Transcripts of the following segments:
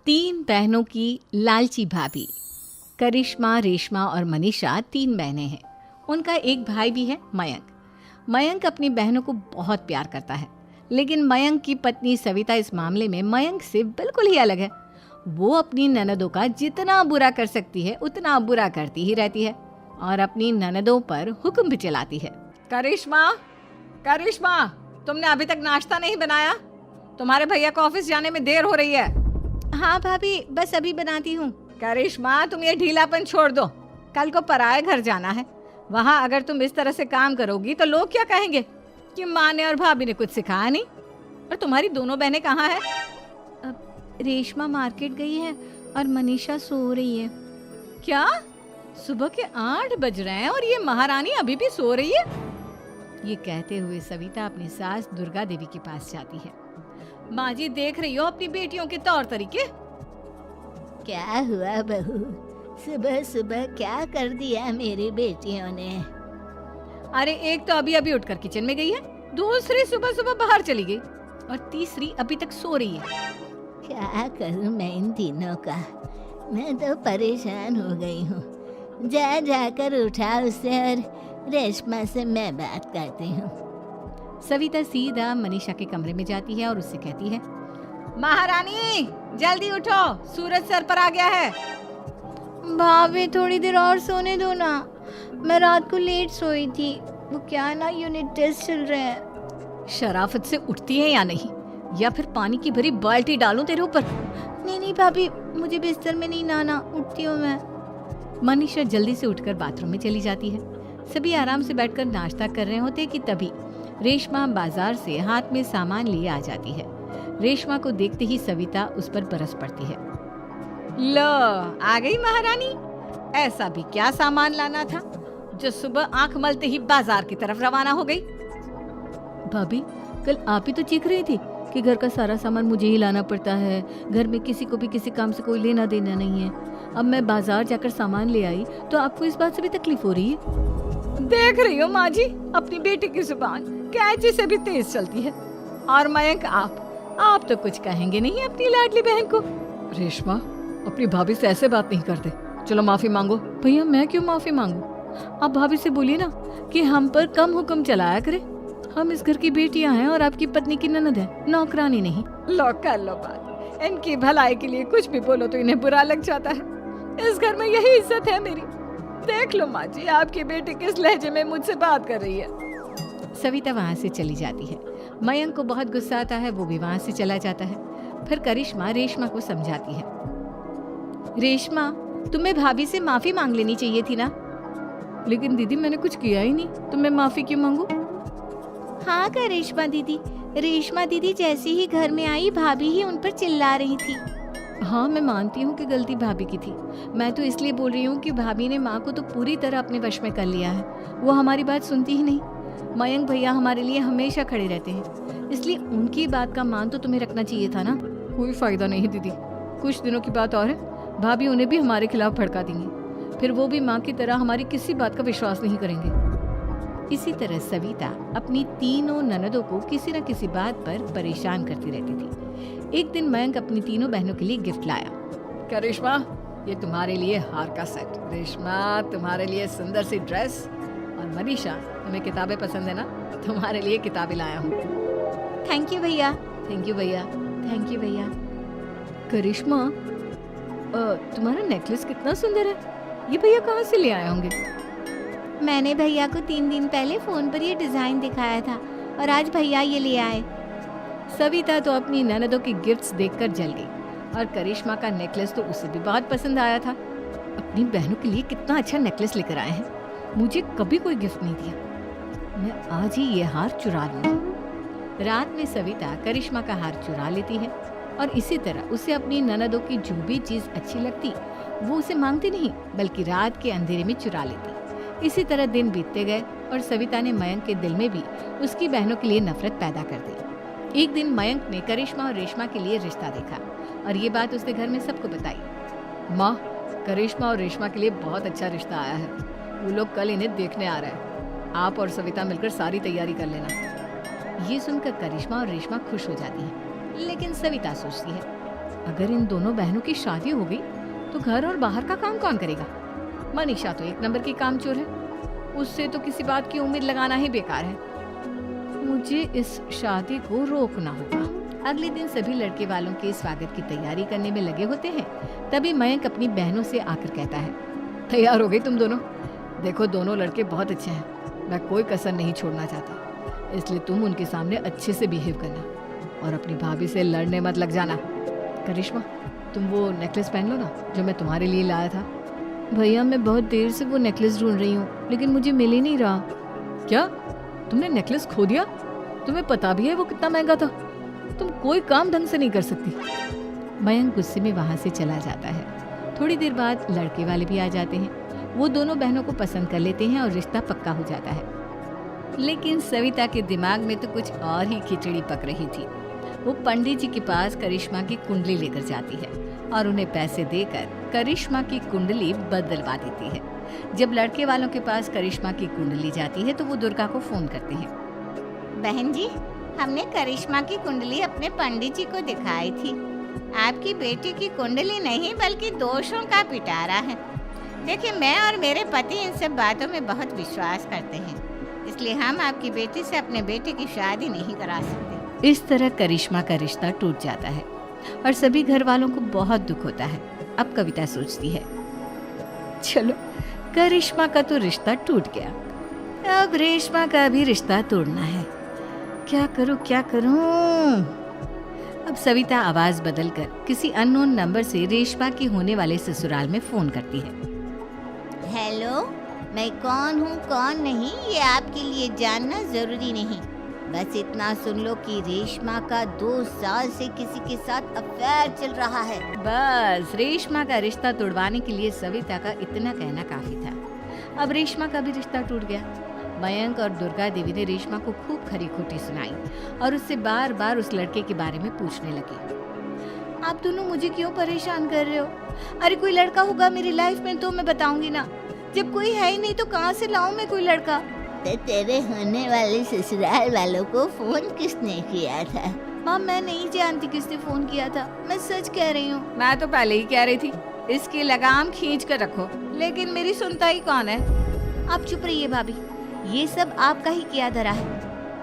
तीन बहनों की लालची भाभी। करिश्मा, रेशमा और मनीषा तीन बहनें हैं। उनका एक भाई भी है, मयंक। मयंक अपनी बहनों को बहुत प्यार करता है, लेकिन मयंक की पत्नी सविता इस मामले में मयंक से बिल्कुल ही अलग है। वो अपनी ननदों का जितना बुरा कर सकती है उतना बुरा करती ही रहती है और अपनी ननदों पर हुक्म भी चलाती है। करिश्मा, करिश्मा, तुमने अभी तक नाश्ता नहीं बनाया? तुम्हारे भैया को ऑफिस जाने में देर हो रही है। हाँ भाभी, बस अभी बनाती हूँ। करिश्मा, तुम ये ढीलापन छोड़ दो। कल को पराये घर जाना है। वहाँ अगर तुम इस तरह से काम करोगी तो लोग क्या कहेंगे कि माँ ने और भाभी ने कुछ सिखाया नहीं। और तुम्हारी दोनों बहनें कहाँ हैं? रेशमा मार्केट गई है और मनीषा सो रही है। क्या? सुबह के 8 बज रहे हैं और ये महारानी अभी भी सो रही है? ये कहते हुए सविता अपनी सास दुर्गा देवी के पास जाती है। माँ जी, देख रही हो अपनी बेटियों के तौर तरीके? क्या हुआ बहू, सुबह सुबह क्या कर दिया मेरी बेटियों ने? अरे, एक तो अभी अभी उठकर किचन में गई है, दूसरी सुबह सुबह बाहर चली गई और तीसरी अभी तक सो रही है। क्या करूं मैं इन तीनों का? मैं तो परेशान हो गई हूँ। जा जाकर उठा उसे और रेशमा से मैं बात करती हूँ। सविता सीधा मनीषा के कमरे में जाती है और उससे कहती है, महारानी जल्दी उठो, सूरज सर पर आ गया है। भाभी, थोड़ी देर और सोने दो ना, मैं रात को लेट सोई थी। वो क्या ना, यूनिट टेस्ट चल रहे हैं। शराफत से उठती है या नहीं, या फिर पानी की भरी बाल्टी डालूं तेरे ऊपर? नहीं भाभी, मुझे बिस्तर में नहीं नहाना, उठती हूँ मैं। मनीषा जल्दी से उठकर बाथरूम में चली जाती है। सभी आराम से बैठकर नाश्ता कर रहे होते कि तभी रेशमा बाजार से हाथ में सामान लिए आ जाती है। रेशमा को देखते ही सविता उस पर बरस पड़ती है। लो, आ गई महारानी। ऐसा भी क्या सामान लाना था जो सुबह आंख मलते ही बाजार की तरफ रवाना हो गई? भाभी, कल आप ही तो चीख रही थी कि घर का सारा सामान मुझे ही लाना पड़ता है, घर में किसी को भी किसी काम से कोई लेना देना नहीं है। अब मैं बाजार जाकर सामान ले आई तो आपको इस बात से भी तकलीफ हो रही है? देख रही हो माँ जी, अपनी बेटी की जुबान कैंची से भी तेज चलती है। और मयंक, आप तो कुछ कहेंगे नहीं अपनी लाडली बहन को? रेशमा, अपनी भाभी से ऐसे बात नहीं करते। चलो माफी मांगो। भैया, मैं क्यों माफी मांगू? आप भाभी से बोलिए ना कि हम पर कम हुक्म चलाया करे। हम इस घर की बेटियां हैं और आपकी पत्नी की ननद है, नौकरानी नहीं। लो, कर लो बात। इनकी भलाई के लिए कुछ भी बोलो तो इन्हें बुरा लग जाता है। इस घर में यही इज्जत है मेरी। देख लो माँ जी, आपकी बेटी किस लहजे में मुझसे बात कर रही है। सविता वहाँ से चली जाती है। मयंक को बहुत गुस्सा आता है, वो भी वहाँ से चला जाता है। फिर करिश्मा रेशमा को समझाती है, रेशमा, तुम्हें भाभी से माफी मांग लेनी चाहिए थी ना। लेकिन दीदी, मैंने कुछ किया ही नहीं, तो मैं माफी क्यों मांगू? हाँ करिश्मा दीदी, रेशमा दीदी जैसे ही घर में आई, भाभी ही उन पर चिल्ला रही थी। हाँ, मैं मानती हूँ कि गलती भाभी की थी। मैं तो इसलिए बोल रही हूँ कि भाभी ने माँ को तो पूरी तरह अपने वश में कर लिया है। वो हमारी बात सुनती ही नहीं। मयंक भैया हमारे लिए हमेशा खड़े रहते हैं, इसलिए उनकी बात का मान तो तुम्हें रखना चाहिए था ना। कोई फायदा नहीं दीदी, कुछ दिनों की बात और है, भाभी उन्हें भी हमारे खिलाफ भड़का देंगी। फिर वो भी माँ की तरह हमारी किसी बात का विश्वास नहीं करेंगे। इसी तरह सविता अपनी तीनों ननदों को किसी न किसी बात पर परेशान करती रहती थी। एक दिन मयंक अपनी तीनों बहनों के लिए गिफ्ट लाया। क्या रेशमा, ये तुम्हारे लिए हार का सेट। रेशमा, तुम्हारे लिए सुंदर सी ड्रेस। और मनीषा, तुम्हें किताबें पसंद है ना, तुम्हारे लिए किताबें लाया हूँ। थैंक यू भैया। थैंक यू भैया। थैंक यू भैया। करिश्मा, तुम्हारा नेकलेस कितना सुंदर है। ये भैया कहाँ से ले आए होंगे? मैंने भैया को 3 दिन पहले फोन पर ये डिजाइन दिखाया था और आज भैया ये ले आए। सविता तो अपनी ननदों की गिफ्ट्स देखकर जल गई और करिश्मा का नेकलेस तो उसे भी बहुत पसंद आया था। अपनी बहनों के लिए कितना अच्छा नेकलेस लेकर आए हैं, मुझे कभी कोई गिफ्ट नहीं दिया। मैं आज ही ये हार चुरा लूंगी। रात में सविता करिश्मा का हार चुरा लेती है और इसी तरह उसे अपनी ननदों की जो भी चीज अच्छी लगती वो उसे मांगती नहीं, बल्कि रात के अंधेरे में चुरा लेती। इसी तरह दिन बीतते गए और सविता ने मयंक के दिल में भी उसकी बहनों के लिए नफरत पैदा कर दी। एक दिन मयंक ने करिश्मा और रेशमा के लिए रिश्ता देखा और ये बात उसने घर में सबको बताई। माँ, करिश्मा और रेशमा के लिए बहुत अच्छा रिश्ता आया है। वो लोग कल इन्हें देखने आ रहे हैं। आप और सविता मिलकर सारी तैयारी कर लेना। ये सुनकर करिश्मा और रेशमा खुश हो जाती हैं, लेकिन सविता सोचती है, अगर इन दोनों बहनों की शादी हो गई तो घर और बाहर का काम कौन करेगा? मनीषा तो एक नंबर की कामचोर है, उससे तो किसी बात की उम्मीद लगाना ही बेकार है। मुझे इस शादी को रोकना होगा। अगले दिन सभी लड़के वालों के स्वागत की तैयारी करने में लगे होते हैं। तभी मयंक अपनी बहनों से आकर कहता है, तैयार हो गई तुम दोनों? देखो दोनों लड़के बहुत अच्छे हैं, मैं कोई कसर नहीं छोड़ना चाहता, इसलिए तुम उनके सामने अच्छे से बिहेव करना और अपनी भाभी से लड़ने मत लग जाना। करिश्मा, तुम वो नेकलेस पहन लो ना जो मैं तुम्हारे लिए लाया था। भैया मैं बहुत देर से वो नेकलेस ढूंढ रही हूँ, लेकिन मुझे मिल ही नहीं रहा। क्या तुमने नेकलेस खो दिया? तुम्हें पता भी है वो कितना महंगा था? तुम कोई काम ढंग से नहीं कर सकती। मयंक गुस्से में वहां से चला जाता है। थोड़ी देर बाद लड़के वाले भी आ जाते हैं। वो दोनों बहनों को पसंद कर लेते हैं और रिश्ता पक्का हो जाता है। लेकिन सविता के दिमाग में तो कुछ और ही खिचड़ी पक रही थी। वो पंडित जी के पास करिश्मा की कुंडली लेकर जाती है और उन्हें पैसे देकर करिश्मा की कुंडली बदलवा देती है। जब लड़के वालों के पास करिश्मा की कुंडली जाती है तो वो दुर्गा को फोन करते हैं। बहन जी, हमने करिश्मा की कुंडली अपने पंडित जी को दिखाई थी। आपकी बेटी की कुंडली नहीं बल्कि दोषों का पिटारा है। देखिए, मैं और मेरे पति इन सब बातों में बहुत विश्वास करते हैं, इसलिए हम आपकी बेटी से अपने बेटे की शादी नहीं करा सकते। इस तरह करिश्मा का रिश्ता टूट जाता है और सभी घर वालों को बहुत दुख होता है। अब कविता सोचती है, चलो करिश्मा का तो रिश्ता टूट गया, अब रेशमा का भी रिश्ता तोड़ना है। क्या करूं? अब सविता आवाज बदलकर किसी अननोन नंबर से रेशमा की होने वाले ससुराल में फोन करती है। हेलो, मैं कौन हूँ कौन नहीं ये आपके लिए जानना जरूरी नहीं। बस इतना सुन लो कि रेशमा का 2 साल से किसी के साथ अफेयर चल रहा है। बस रेशमा का रिश्ता तोड़वाने के लिए सविता का इतना कहना काफी था। अब रेशमा का भी रिश्ता टूट गया। मयंक और दुर्गा देवी ने रेशमा को खूब खरी खोटी सुनाई और उससे बार बार उस लड़के के बारे में पूछने लगे। आप दोनों मुझे क्यों परेशान कर रहे हो? अरे कोई लड़का होगा मेरी लाइफ में तो मैं बताऊंगी ना, जब कोई है ही नहीं तो कहाँ से लाऊं मैं कोई लड़का? तो तेरे होने वाले ससुराल वालों को फोन किसने किया था? माँ मैं नहीं जानती किसने फोन किया था, मैं सच कह रही हूँ। मैं तो पहले ही कह रही थी इसकी लगाम खींच कर रखो, लेकिन मेरी सुनता ही कौन है। आप चुप रहिए भाभी, ये सब आपका ही किया धरा है।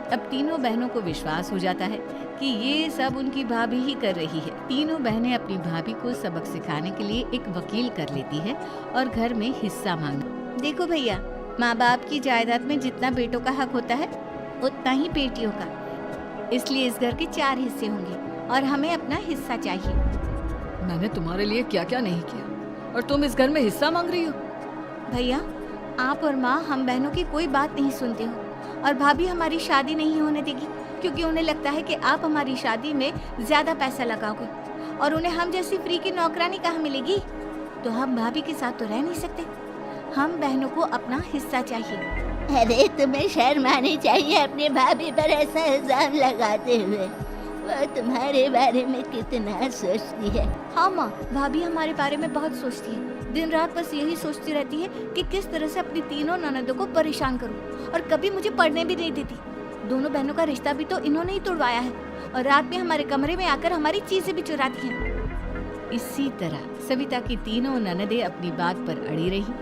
अब तीनों बहनों को विश्वास हो जाता है कि ये सब उनकी भाभी ही कर रही है। तीनों बहनें अपनी भाभी को सबक सिखाने के लिए एक वकील कर लेती है और घर में हिस्सा मांगती। देखो भैया, माँ बाप की जायदाद में जितना बेटों का हक होता है उतना ही बेटियों का, इसलिए इस घर के 4 हिस्से होंगे और हमें अपना हिस्सा चाहिए। मैंने तुम्हारे लिए क्या क्या नहीं किया और तुम इस घर में हिस्सा मांग रही हो? भैया, आप और माँ हम बहनों की कोई बात नहीं सुनते हो और भाभी हमारी शादी नहीं होने देगी क्योंकि उन्हें लगता है कि आप हमारी शादी में ज्यादा पैसा लगाओगे और उन्हें हम जैसी फ्री की नौकरानी कहाँ मिलेगी। तो हम भाभी के साथ तो रह नहीं सकते, हम बहनों को अपना हिस्सा चाहिए। अरे तुम्हें शर्म आनी चाहिए अपनी भाभी पर ऐसा इल्जाम लगाते हुए। वो तुम्हारे बारे में कितना सोचती है। हाँ माँ, भाभी हमारे बारे में बहुत सोचती है। दिन रात बस यही सोचती रहती है कि किस तरह से अपनी तीनों ननदों को परेशान करूं और कभी मुझे पढ़ने भी नहीं देती। दोनों बहनों का रिश्ता भी तो इन्होंने ही तोड़वाया है और रात में हमारे कमरे में आकर हमारी चीजें भी चुराती हैं। इसी तरह सविता की तीनों ननदें अपनी बात पर अड़ी रही।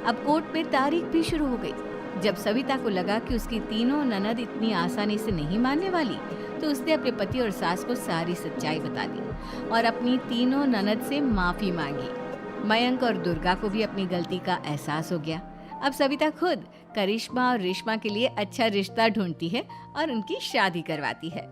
अब कोर्ट में तारीख भी शुरू हो गई। जब सविता को लगा कि उसकी तीनों ननद इतनी आसानी से नहीं मानने वाली, तो उसने अपने पति और सास को सारी सच्चाई बता दी और अपनी तीनों ननद से माफी मांगी। मयंक और दुर्गा को भी अपनी गलती का एहसास हो गया। अब सविता खुद करिश्मा और रेशमा के लिए अच्छा रिश्ता ढूंढती है और उनकी शादी करवाती है।